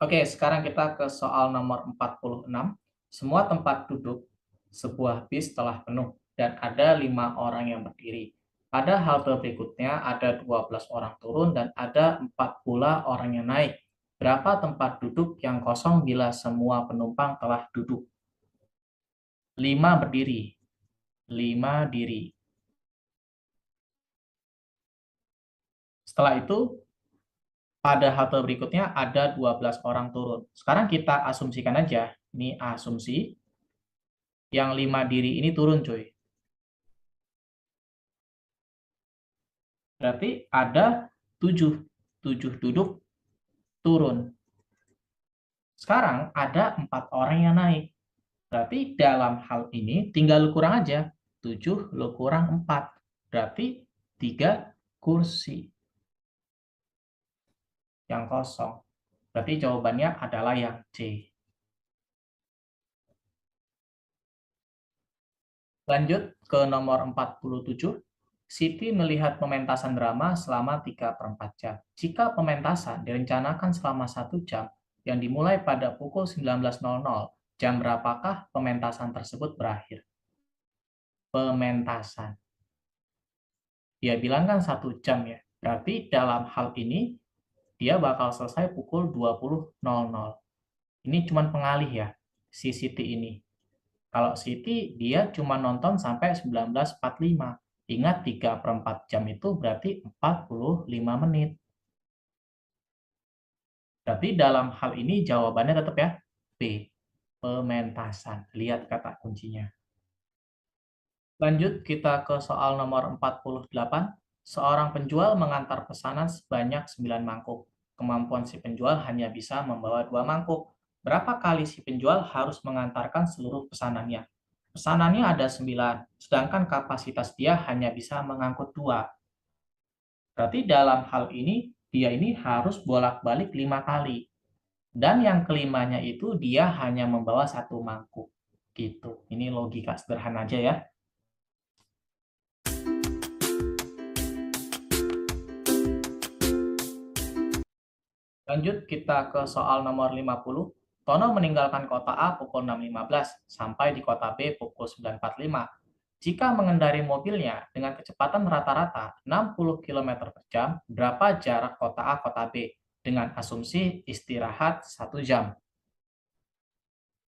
Oke, sekarang kita ke soal nomor 46. Semua tempat duduk sebuah bis telah penuh dan ada 5 orang yang berdiri. Pada halte berikutnya ada 12 orang turun dan ada 4 pula orang yang naik. Berapa tempat duduk yang kosong bila semua penumpang telah duduk? 5 berdiri, 5 diri. Setelah itu, pada halte berikutnya ada 12 orang turun. Sekarang kita asumsikan aja, ini asumsi, yang 5 diri ini turun, cuy. Berarti ada 7. 7 duduk turun. Sekarang ada 4 orang yang naik. Berarti dalam hal ini tinggal lu kurang aja. 7 lu kurang 4. Berarti 3 kursi yang kosong. Berarti jawabannya adalah yang C. Lanjut ke nomor 47. Siti melihat pementasan drama selama 3/4 jam. Jika pementasan direncanakan selama 1 jam, yang dimulai pada pukul 19.00, jam berapakah pementasan tersebut berakhir? Pementasan. Dia bilang kan 1 jam ya. Berarti dalam hal ini, dia bakal selesai pukul 20.00. Ini cuma pengalih ya, si Siti ini. Kalau Siti, dia cuma nonton sampai 19.45. Ingat 3/4 jam itu berarti 45 menit. Berarti dalam hal ini jawabannya tetap ya, B. Pementasan. Lihat kata kuncinya. Lanjut kita ke soal nomor 48. Seorang penjual mengantar pesanan sebanyak 9 mangkuk. Kemampuan si penjual hanya bisa membawa 2 mangkuk. Berapa kali si penjual harus mengantarkan seluruh pesanannya? Pesanannya ada 9, sedangkan kapasitas dia hanya bisa mengangkut 2. Berarti dalam hal ini, dia ini harus bolak-balik 5 kali. Dan yang kelimanya itu dia hanya membawa 1 mangkuk. Gitu. Ini logika sederhana aja ya. Lanjut kita ke soal nomor 50. Tono meninggalkan kota A pukul 6.15 sampai di kota B pukul 9.45. Jika mengendari mobilnya dengan kecepatan rata-rata 60 km per jam, berapa jarak kota A kota B? Dengan asumsi istirahat 1 jam.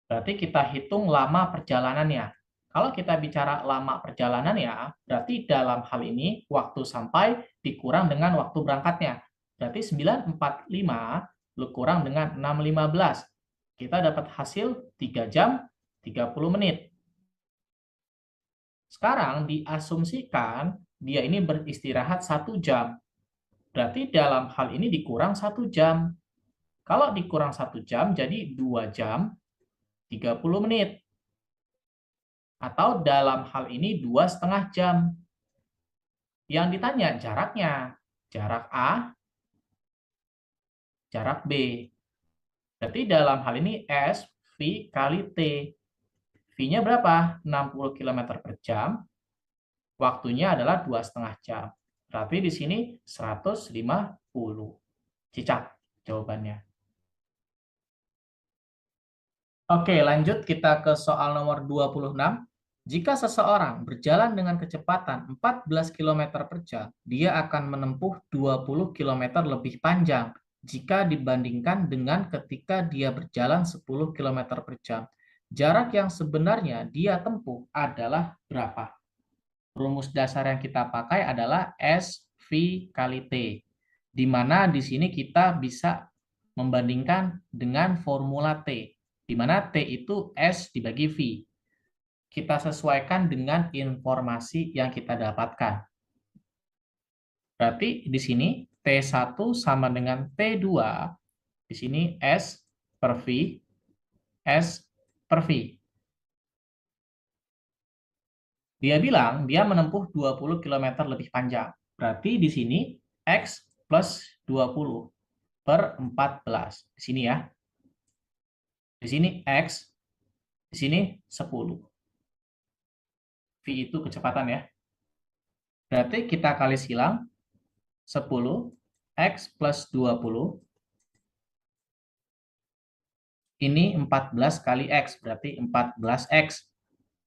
Berarti kita hitung lama perjalanannya. Kalau kita bicara lama perjalanannya, berarti dalam hal ini waktu sampai dikurang dengan waktu berangkatnya. Berarti 9.45 lu kurang dengan 6.15. Kita dapat hasil 3 jam 30 menit. Sekarang diasumsikan dia ini beristirahat 1 jam. Berarti dalam hal ini dikurang 1 jam. Kalau dikurang 1 jam jadi 2 jam 30 menit. Atau dalam hal ini 2,5 jam. Yang ditanya jaraknya. Jarak A, jarak B. Berarti dalam hal ini S, V kali T. V-nya berapa? 60 km per jam. Waktunya adalah 2,5 jam. Berarti di sini 150. Cicak jawabannya. Oke, lanjut kita ke soal nomor 26. Jika seseorang berjalan dengan kecepatan 14 km per jam, dia akan menempuh 20 km lebih panjang jika dibandingkan dengan ketika dia berjalan 10 km per jam. Jarak yang sebenarnya dia tempuh adalah berapa? Rumus dasar yang kita pakai adalah SV kali T, di mana di sini kita bisa membandingkan dengan formula T, di mana T itu S dibagi V. Kita sesuaikan dengan informasi yang kita dapatkan. Berarti di sini T1 sama dengan T2, di sini S per V, S per V. Dia bilang dia menempuh 20 km lebih panjang. Berarti di sini X plus 20 per 14. Di sini ya. Di sini X, di sini 10. V itu kecepatan ya. Berarti kita kali silang 10, X plus 20 Ini 14 kali X, berarti 14X.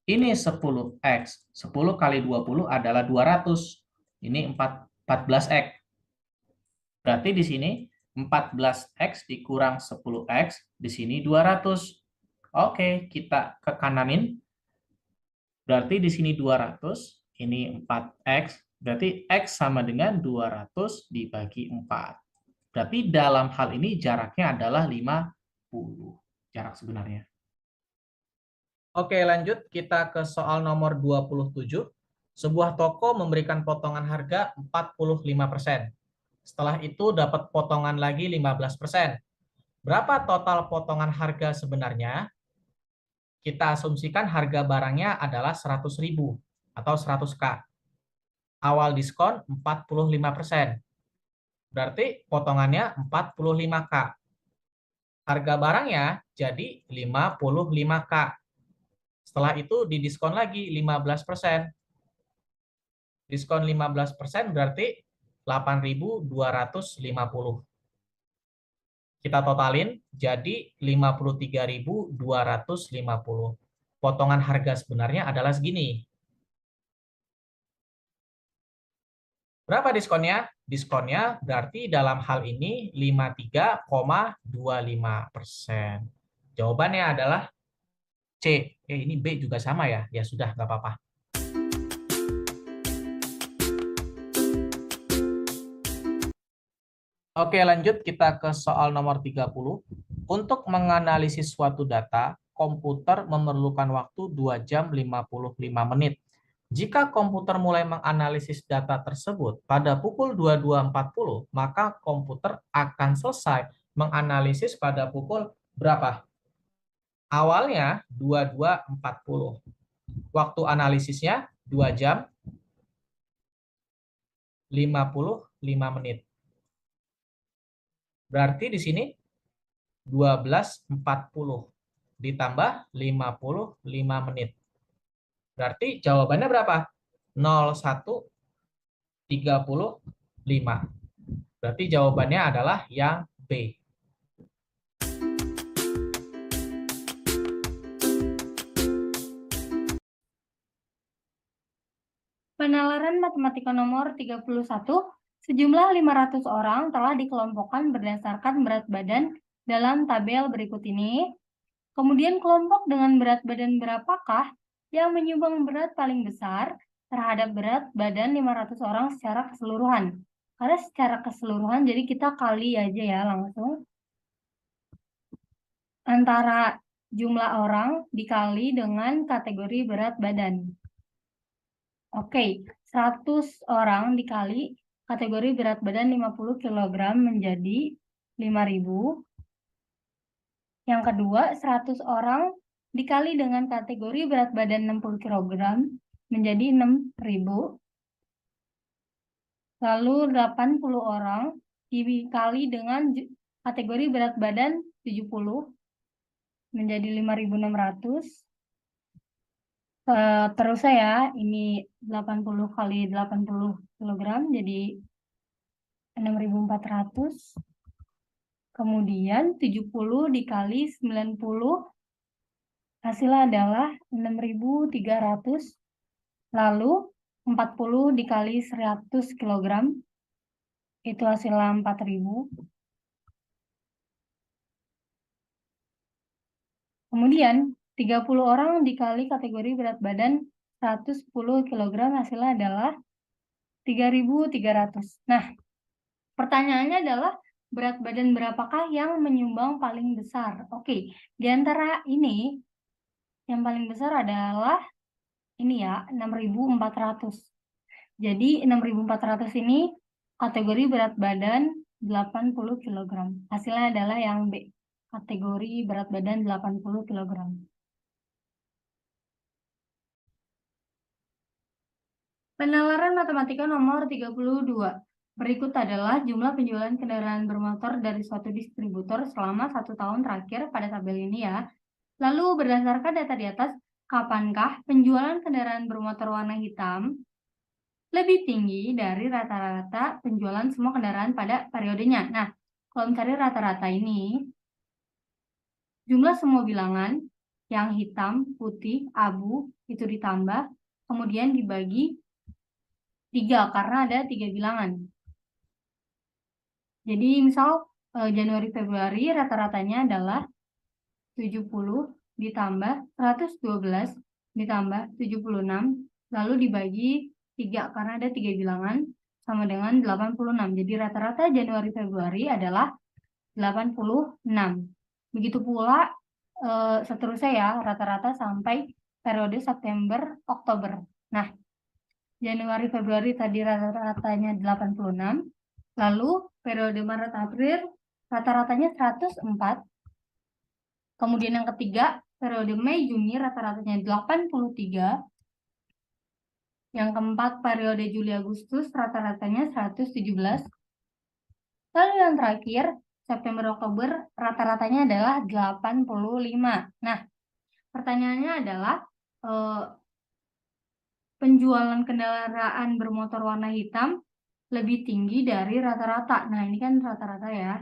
Ini 10X. 10 kali 20 adalah 200. Ini 14X. Berarti di sini 14X dikurang 10X, di sini 200. Oke, kita ke kananin. Berarti di sini 200, ini 4X. Berarti X sama dengan 200 dibagi 4. Berarti dalam hal ini jaraknya adalah 50. Jarak sebenarnya. Oke, lanjut kita ke soal nomor 27. Sebuah toko memberikan potongan harga 45%. Setelah itu dapat potongan lagi 15%. Berapa total potongan harga sebenarnya? Kita asumsikan harga barangnya adalah 100.000 atau 100K. Awal diskon 45%. Berarti potongannya 45K. Harga barangnya jadi 55K. Setelah itu didiskon lagi 15%. Diskon 15% berarti 8.250. Kita totalin jadi 53.250. Potongan harga sebenarnya adalah segini. Berapa diskonnya? Diskonnya berarti dalam hal ini 53,25%. Jawabannya adalah C. Ini B juga sama ya? Ya sudah, nggak apa-apa. Oke, lanjut kita ke soal nomor 30. Untuk menganalisis suatu data, komputer memerlukan waktu 2 jam 55 menit. Jika komputer mulai menganalisis data tersebut pada pukul 22.40, maka komputer akan selesai menganalisis pada pukul berapa? Awalnya 22.40. Waktu analisisnya 2 jam 55 menit. Berarti di sini 12.40 ditambah 55 menit. Berarti jawabannya berapa? 01.35. Berarti jawabannya adalah yang B. Penalaran matematika nomor 31, sejumlah 500 orang telah dikelompokkan berdasarkan berat badan dalam tabel berikut ini. Kemudian kelompok dengan berat badan berapakah yang menyumbang berat paling besar terhadap berat badan 500 orang secara keseluruhan? Karena secara keseluruhan, jadi kita kali aja ya langsung. Antara jumlah orang dikali dengan kategori berat badan. Oke, 100 orang dikali kategori berat badan 50 kg menjadi 5.000. Yang kedua, 100 orang dikali dengan kategori berat badan 60 kg menjadi 6.000. Lalu 80 orang dikali dengan kategori berat badan 70 menjadi 5.600. Terus saya ini 80 kali 80 kg jadi 6.400. Kemudian 70 dikali 90 hasilnya adalah 6.300. Lalu 40 dikali 100 kg itu hasilnya 4.000. Kemudian 30 orang dikali kategori berat badan 110 kg hasilnya adalah 3.300. Nah, pertanyaannya adalah berat badan berapakah yang menyumbang paling besar? Oke, di antara ini yang paling besar adalah ini ya, 6.400. Jadi 6.400 ini kategori berat badan 80 kg. Hasilnya adalah yang B, kategori berat badan 80 kg. Penalaran matematika nomor 32. Berikut adalah jumlah penjualan kendaraan bermotor dari suatu distributor selama 1 tahun terakhir pada tabel ini ya. Lalu berdasarkan data di atas, kapankah penjualan kendaraan bermotor warna hitam lebih tinggi dari rata-rata penjualan semua kendaraan pada periodenya? Nah, kalau mencari rata-rata ini, jumlah semua bilangan yang hitam, putih, abu itu ditambah, kemudian dibagi 3 karena ada 3 bilangan. Jadi misal Januari Februari rata-ratanya adalah 70 ditambah 112 ditambah 76 lalu dibagi 3 karena ada 3 bilangan sama dengan 86. Jadi rata-rata Januari Februari adalah 86. Begitu pula seterusnya ya, rata-rata sampai periode September Oktober. Nah, Januari Februari tadi rata-ratanya 86, lalu periode Maret April rata-ratanya 104. Kemudian yang ketiga, periode Mei Juni rata-ratanya 83. Yang keempat, periode Juli Agustus rata-ratanya 117. Lalu yang terakhir, September Oktober rata-ratanya adalah 85. Nah, pertanyaannya adalah penjualan kendaraan bermotor warna hitam lebih tinggi dari rata-rata. Nah, ini kan rata-rata ya.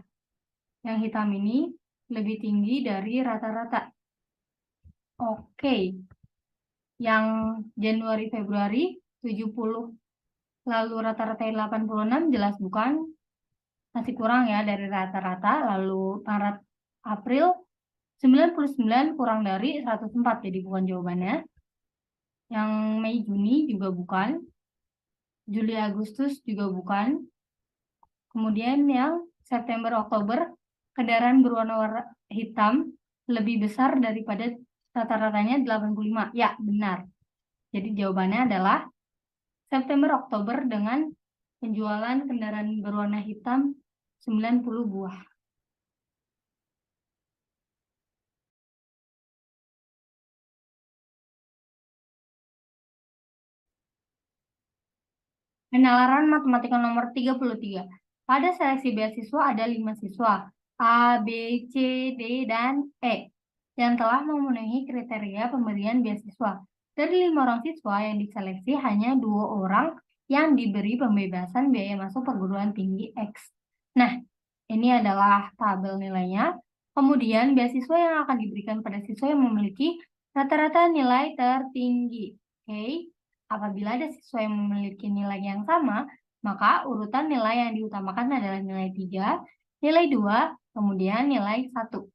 Yang hitam ini lebih tinggi dari rata-rata. Oke. Yang Januari Februari 70 lalu rata-rata 86 jelas bukan, masih kurang ya dari rata-rata. Lalu Maret April 99 kurang dari 104 jadi bukan jawabannya. Yang Mei Juni juga bukan, Juli Agustus juga bukan. Kemudian yang September Oktober kendaraan berwarna hitam lebih besar daripada rata-ratanya 85. Ya, benar. Jadi jawabannya adalah September Oktober dengan penjualan kendaraan berwarna hitam 90 buah. Penalaran matematika nomor 33. Pada seleksi beasiswa ada 5 siswa, A, B, C, D, dan E, yang telah memenuhi kriteria pemberian beasiswa. Dari 5 orang siswa yang diseleksi, hanya 2 orang yang diberi pembebasan biaya masuk perguruan tinggi X. Nah, ini adalah tabel nilainya. Kemudian, beasiswa yang akan diberikan pada siswa yang memiliki rata-rata nilai tertinggi. Oke. Apabila ada siswa yang memiliki nilai yang sama, maka urutan nilai yang diutamakan adalah nilai 3, nilai 2, kemudian nilai 1.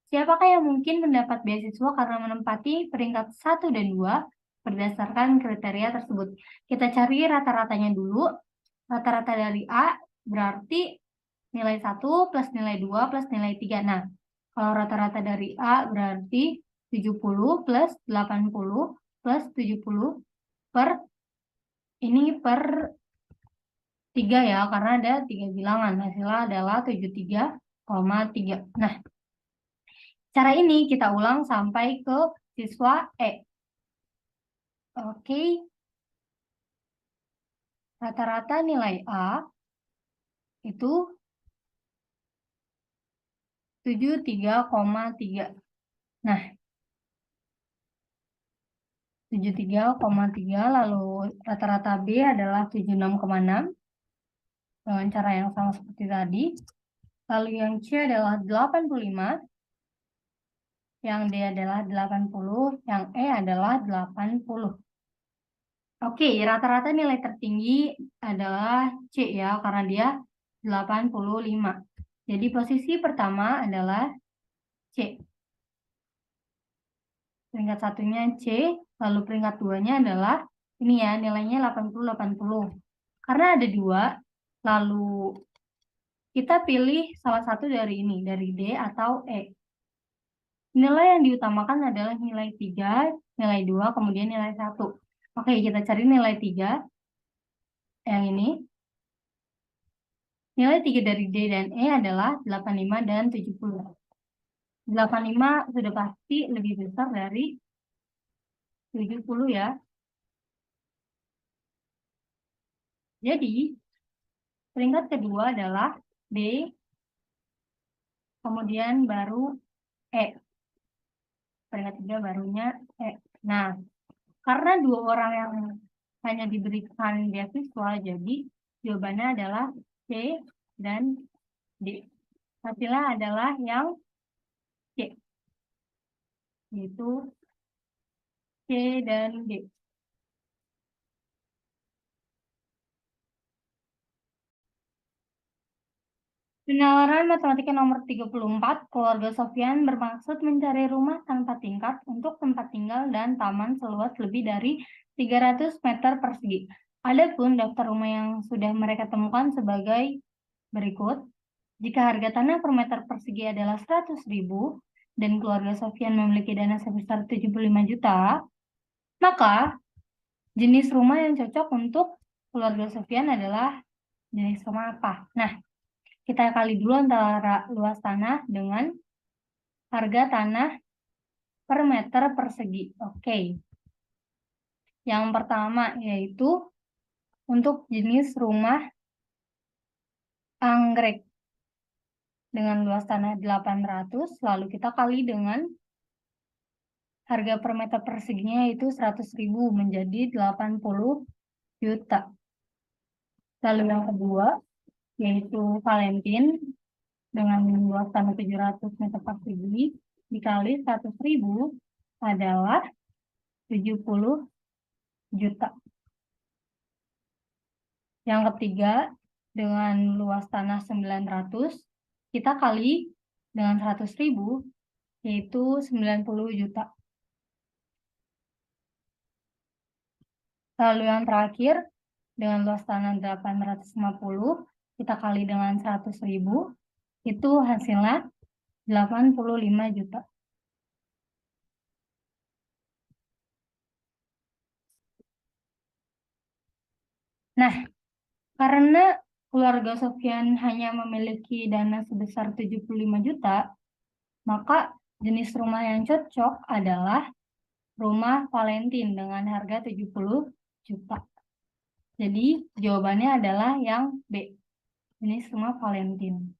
Siapakah yang mungkin mendapat beasiswa karena menempati peringkat 1 dan 2 berdasarkan kriteria tersebut? Kita cari rata-ratanya dulu. Rata-rata dari A berarti nilai 1 plus nilai 2 plus nilai 3. Nah, kalau rata-rata dari A berarti 70 plus 80 plus 70 per 3 ya, karena ada 3 bilangan. Hasilnya adalah 73,3. Nah, cara ini kita ulang sampai ke siswa E. Oke. Rata-rata nilai A itu 73,3. Nah, 73,3 lalu rata-rata B adalah 76,6 dengan cara yang sama seperti tadi. Lalu yang C adalah 85, yang D adalah 80, yang E adalah 80. Oke, rata-rata nilai tertinggi adalah C ya, karena dia 85. Jadi posisi pertama adalah C. Peringkat satunya C, lalu peringkat duanya adalah ini ya, nilainya 80-80. Karena ada 2, lalu kita pilih salah satu dari ini, dari D atau E. Nilai yang diutamakan adalah nilai 3, nilai 2, kemudian nilai 1. Oke, kita cari nilai 3. Yang ini. Nilai 3 dari D dan E adalah 85 dan 70. 85 sudah pasti lebih besar dari 70 ya. Jadi, peringkat kedua adalah D, kemudian baru E. Peringkat ketiga barunya E. Nah, karena 2 orang yang hanya diberikan beasiswa, jadi jawabannya adalah C dan D. Hasilnya adalah yang C. yaitu C dan D. Penalaran matematika nomor 34, keluarga Sofyan bermaksud mencari rumah tanpa tingkat untuk tempat tinggal dan taman seluas lebih dari 300 meter persegi. Adapun daftar rumah yang sudah mereka temukan sebagai berikut. Jika harga tanah per meter persegi adalah 100.000 dan keluarga Sofyan memiliki dana sebesar 75 juta, maka jenis rumah yang cocok untuk keluarga Sofyan adalah jenis rumah apa? Nah, kita kali dulu antara luas tanah dengan harga tanah per meter persegi. Oke. Yang pertama yaitu untuk jenis rumah anggrek dengan luas tanah 800, lalu kita kali dengan harga per meter perseginya itu 100.000 menjadi 80 juta. Lalu yang kedua yaitu Valentin dengan luas tanah 700 meter persegi dikali 100.000 adalah 70 juta. Yang ketiga, dengan luas tanah 900, kita kali dengan 100.000, yaitu 90 juta. Lalu yang terakhir, dengan luas tanah 850, kita kali dengan 100.000, itu hasilnya 85 juta. Nah, karena keluarga Sofyan hanya memiliki dana sebesar 75 juta, maka jenis rumah yang cocok adalah rumah Valentin dengan harga 70 juta. Jadi jawabannya adalah yang B, jenis rumah Valentin.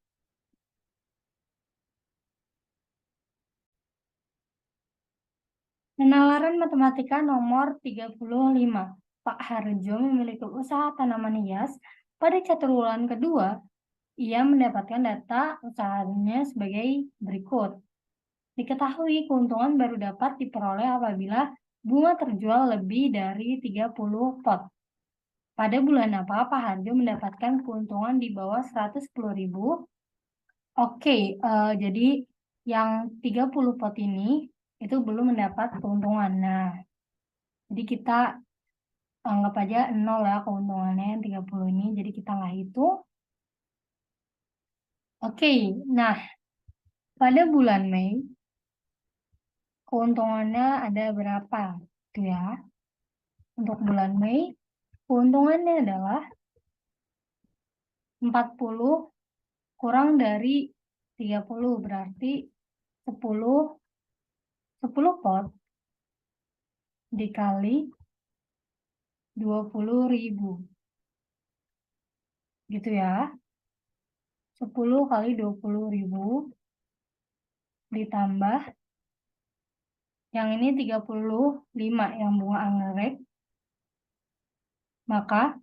Penalaran matematika nomor 35. Pak Harjo memiliki usaha tanaman hias. Pada caturwulan kedua, ia mendapatkan data usahanya sebagai berikut. Diketahui keuntungan baru dapat diperoleh apabila bunga terjual lebih dari 30 pot. Pada bulan apa Pak Harjo mendapatkan keuntungan di bawah 110.000? Oke, jadi yang 30 pot ini itu belum mendapat keuntungan. Nah, jadi kita anggap aja 0 ya keuntungannya yang 30 ini. Jadi kita nggak hitung. Oke, nah pada bulan Mei keuntungannya ada berapa? Itu ya. Untuk bulan Mei keuntungannya adalah 40 kurang dari 30 berarti 10 pot dikali 20.000. Gitu ya. 10 kali 20.000 ditambah yang ini 35 yang bunga anggrek. Maka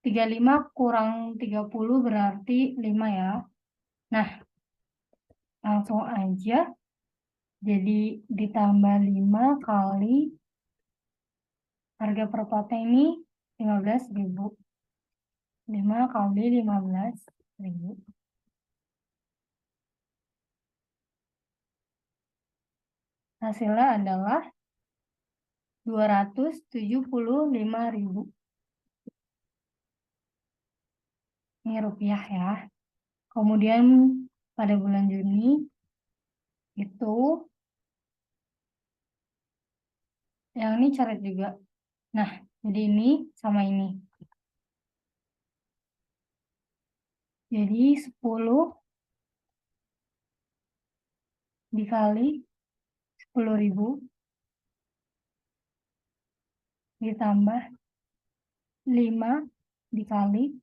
35 kurang 30 berarti 5 ya. Nah, langsung aja. Jadi ditambah 5 kali harga per potnya ini 15.000. 5 kali 15.000. Hasilnya adalah 275.000. Ini rupiah ya. Kemudian pada bulan Juni itu yang ini coret juga. Nah, jadi ini sama ini. Jadi 10 dikali 10.000 ditambah 5 dikali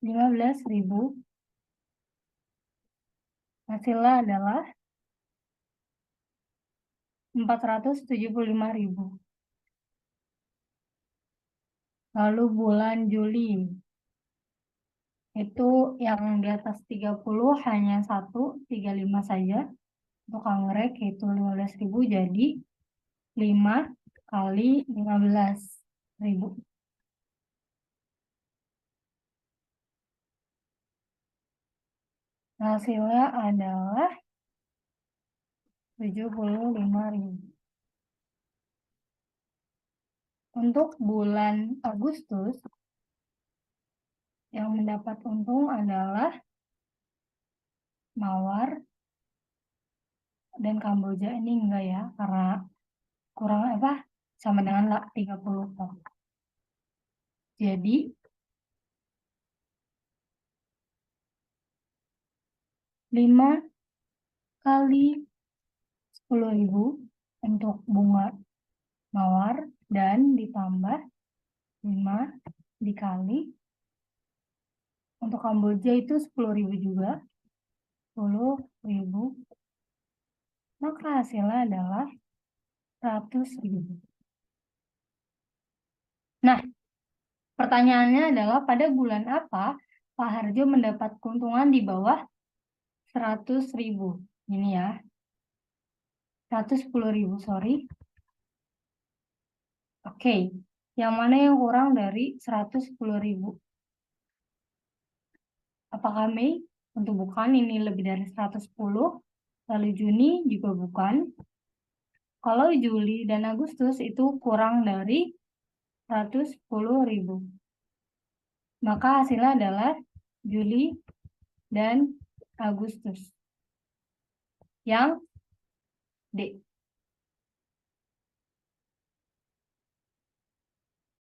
15.000. Hasilnya adalah 475.000. Lalu bulan Juli. Itu yang di atas 30 hanya 135 saja. Untuk anggrek yaitu 15.000, jadi 5 kali 15.000. Hasilnya adalah 75.000. Untuk bulan Agustus, yang mendapat untung adalah Mawar dan Kamboja. Ini enggak ya, karena kurang sama dengan 30 ton. Jadi 5 kali 10.000 untuk bunga Mawar dan ditambah 5 dikali untuk Kamboja itu 10.000 juga. 10.000, maka hasilnya adalah 100.000. Nah, pertanyaannya adalah pada bulan apa Pak Harjo mendapat keuntungan di bawah 100.000? Ini ya, 110.000, sorry. Oke, yang mana yang kurang dari 110.000? Apakah Mei? Tentu bukan, ini lebih dari 110. Lalu Juni juga bukan. Kalau Juli dan Agustus itu kurang dari 110.000. Maka hasilnya adalah Juli dan Agustus. Yang D.